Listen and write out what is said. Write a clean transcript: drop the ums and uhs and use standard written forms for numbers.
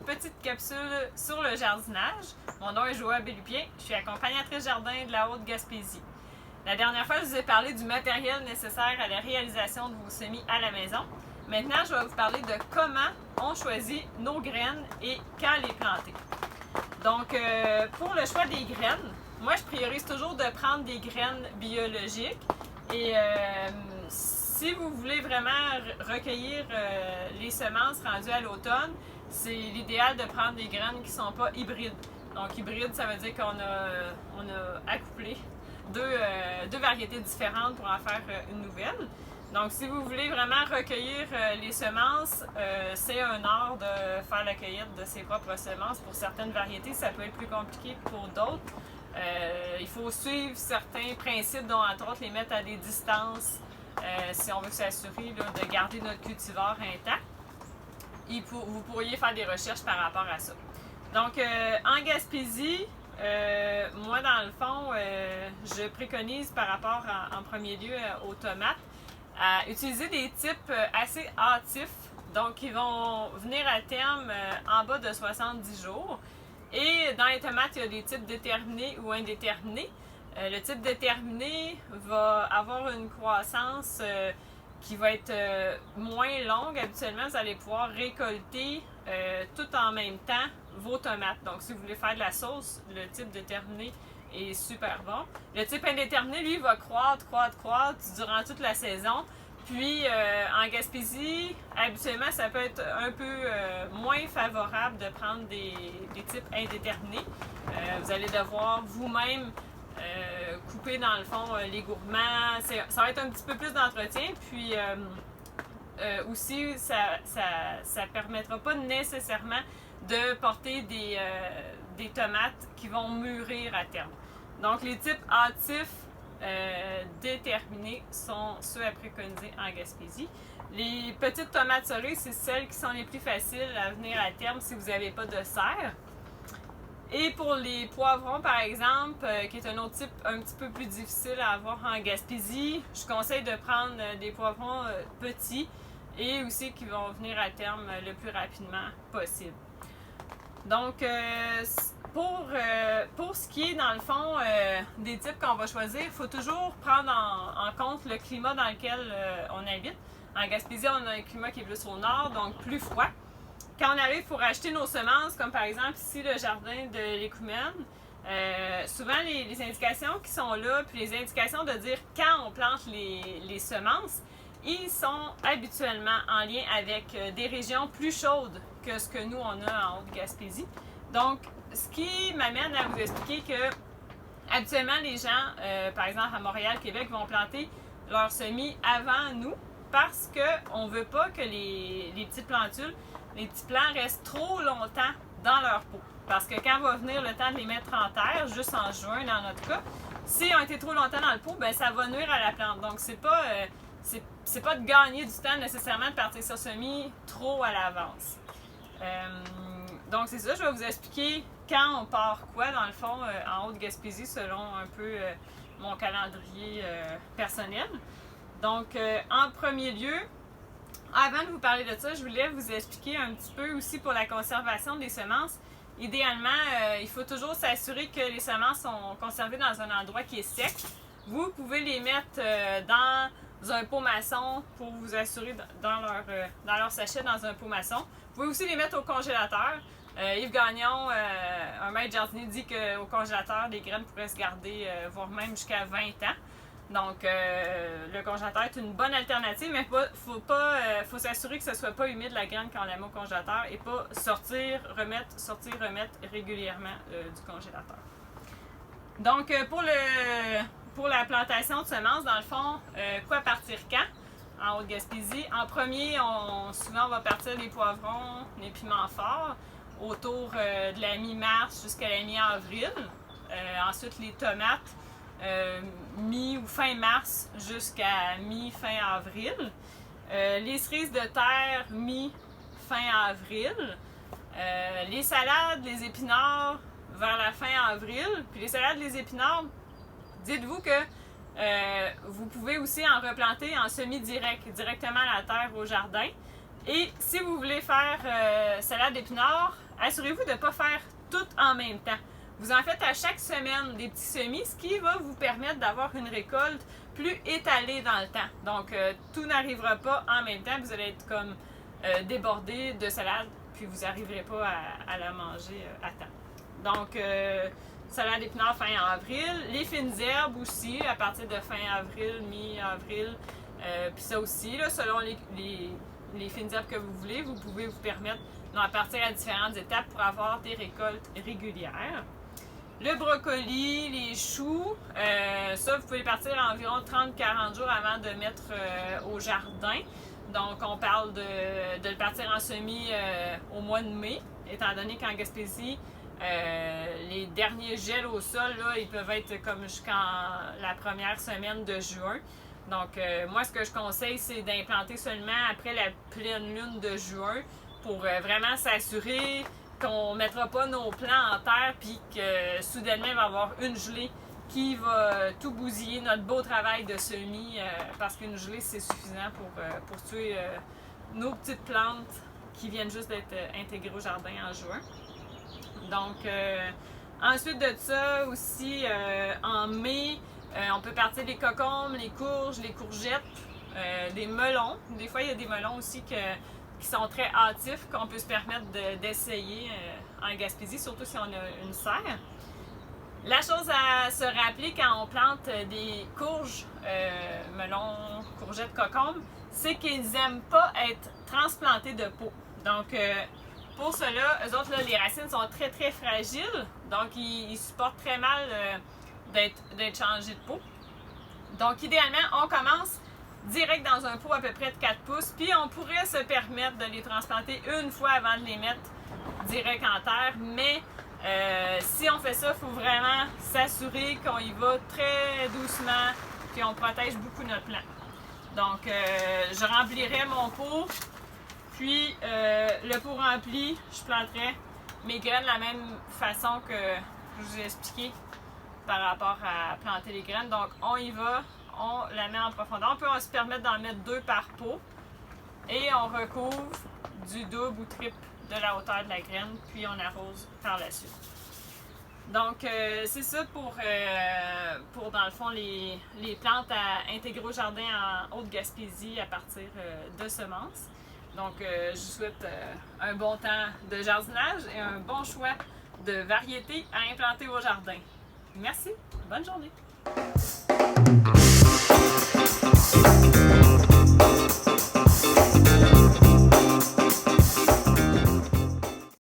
petite capsule sur le jardinage. Mon nom est Joa Bellupien, je suis accompagnatrice jardin de la Haute-Gaspésie. La dernière fois, je vous ai parlé du matériel nécessaire à la réalisation de vos semis à la maison. Maintenant, je vais vous parler de comment on choisit nos graines et quand les planter. Donc, pour le choix des graines, moi, je priorise toujours de prendre des graines biologiques. Et si vous voulez vraiment recueillir les semences rendues à l'automne, c'est l'idéal de prendre des graines qui ne sont pas hybrides. Donc, hybride, ça veut dire qu'on a accouplé deux variétés différentes pour en faire une nouvelle. Donc, si vous voulez vraiment recueillir les semences, c'est un art de faire la cueillette de ses propres semences. Pour certaines variétés, ça peut être plus compliqué que pour d'autres. Il faut suivre certains principes, dont entre autres les mettre à des distances si on veut s'assurer de garder notre cultivar intact. Vous pourriez faire des recherches par rapport à ça. Donc, en Gaspésie, moi, dans le fond, je préconise par rapport en premier lieu aux tomates à utiliser des types assez hâtifs, donc qui vont venir à terme en bas de 70 jours. Et dans les tomates, il y a des types déterminés ou indéterminés. Le type déterminé va avoir une croissance qui va être moins longue. Habituellement, vous allez pouvoir récolter tout en même temps vos tomates. Donc, si vous voulez faire de la sauce, le type déterminé est super bon. Le type indéterminé, lui, va croître durant toute la saison. Puis, en Gaspésie, habituellement, ça peut être un peu moins favorable de prendre des types indéterminés. Vous allez devoir vous-même couper, dans le fond, les gourmands. Ça va être un petit peu plus d'entretien. Puis, aussi, ça ne permettra pas nécessairement de porter des tomates qui vont mûrir à terme. Donc, les types hâtifs déterminés sont ceux à préconiser en Gaspésie. Les petites tomates cerises, c'est celles qui sont les plus faciles à venir à terme si vous n'avez pas de serre. Et pour les poivrons, par exemple, qui est un autre type un petit peu plus difficile à avoir en Gaspésie, je conseille de prendre des poivrons petits et aussi qui vont venir à terme le plus rapidement possible. Donc, pour ce qui est, dans le fond, des types qu'on va choisir, il faut toujours prendre en compte le climat dans lequel on habite. En Gaspésie, on a un climat qui est plus au nord, donc plus froid. Quand on arrive pour acheter nos semences, comme par exemple ici le jardin de l'Écoumène, souvent les indications qui sont là, puis les indications de dire quand on plante les semences, ils sont habituellement en lien avec des régions plus chaudes que ce que nous on a en Haute-Gaspésie. Donc, ce qui m'amène à vous expliquer que habituellement les gens, par exemple à Montréal, Québec, vont planter leurs semis avant nous parce qu'on ne veut pas que les petites plantules, les petits plants restent trop longtemps dans leur pot. Parce que quand va venir le temps de les mettre en terre, juste en juin dans notre cas, s'ils ont été trop longtemps dans le pot, ben ça va nuire à la plante. Donc c'est pas de gagner du temps nécessairement de partir sur semis trop à l'avance. Donc c'est ça, je vais vous expliquer quand on part quoi dans le fond en Haute-Gaspésie selon un peu mon calendrier personnel. Donc en premier lieu, avant de vous parler de ça, je voulais vous expliquer un petit peu aussi pour la conservation des semences. Idéalement, il faut toujours s'assurer que les semences sont conservées dans un endroit qui est sec. Vous pouvez les mettre dans un pot maçon pour vous assurer dans leur sachet dans un pot maçon. Vous pouvez aussi les mettre au congélateur. Yves Gagnon, un maître jardinier, dit qu'au congélateur, les graines pourraient se garder, voire même jusqu'à 20 ans. Donc, le congélateur est une bonne alternative, mais faut s'assurer que ce ne soit pas humide la graine quand on la met au congélateur et pas sortir, remettre régulièrement du congélateur. Donc, pour la plantation de semences, dans le fond, quoi partir quand en Haute-Gaspésie? En premier, souvent on va partir des poivrons, les piments forts, autour de la mi-mars jusqu'à la mi-avril. Ensuite, les tomates, mi ou fin mars jusqu'à mi-fin avril. Les cerises de terre, mi-fin avril. Les salades, les épinards, vers la fin avril. Puis les salades, les épinards, dites-vous que vous pouvez aussi en replanter en semi-direct, directement à la terre au jardin. Et si vous voulez faire salade d'épinards, assurez-vous de ne pas faire tout en même temps. Vous en faites à chaque semaine des petits semis, ce qui va vous permettre d'avoir une récolte plus étalée dans le temps. Donc, tout n'arrivera pas en même temps. Vous allez être comme débordé de salade, puis vous n'arriverez pas à la manger à temps. Donc, salade d'épinards fin avril. Les fines herbes aussi, à partir de fin avril, mi-avril. Puis ça aussi, là, selon les fines herbes que vous voulez, vous pouvez vous permettre d'en partir à différentes étapes pour avoir des récoltes régulières. Le brocoli, les choux, ça, vous pouvez partir environ 30-40 jours avant de mettre au jardin. Donc, on parle de le partir en semis au mois de mai, étant donné qu'en Gaspésie, les derniers gels au sol, là, ils peuvent être comme jusqu'en la première semaine de juin. Donc, moi, ce que je conseille, c'est d'implanter seulement après la pleine lune de juin pour vraiment s'assurer qu'on ne mettra pas nos plants en terre puis que soudainement, il va y avoir une gelée qui va tout bousiller notre beau travail de semis parce qu'une gelée, c'est suffisant pour tuer nos petites plantes qui viennent juste d'être intégrées au jardin en juin. Donc, ensuite de ça aussi, en mai, on peut partir les cocombes, les courges, les courgettes, des melons. Des fois, il y a des melons aussi qui sont très hâtifs, qu'on peut se permettre d'essayer en Gaspésie, surtout si on a une serre. La chose à se rappeler quand on plante des courges, melons, courgettes, cocombes, c'est qu'ils n'aiment pas être transplantés de peau. Donc, pour cela, eux autres, là, les racines sont très très fragiles, donc ils supportent très mal d'être changés de peau. Donc, idéalement, on commence direct dans un pot à peu près de 4 pouces, puis on pourrait se permettre de les transplanter une fois avant de les mettre direct en terre, mais si on fait ça, il faut vraiment s'assurer qu'on y va très doucement, puis on protège beaucoup notre plant. Donc, je remplirai mon pot, puis le pot rempli, je planterai mes graines de la même façon que je vous ai expliqué par rapport à planter les graines. Donc, on y va, on la met en profondeur. On peut se permettre d'en mettre 2 par pot et on recouvre du double ou triple de la hauteur de la graine, puis on arrose par la suite. Donc, c'est ça pour dans le fond, les plantes à intégrer au jardin en Haute-Gaspésie à partir de semences. Donc, je vous souhaite un bon temps de jardinage et un bon choix de variétés à implanter au jardin. Merci, bonne journée!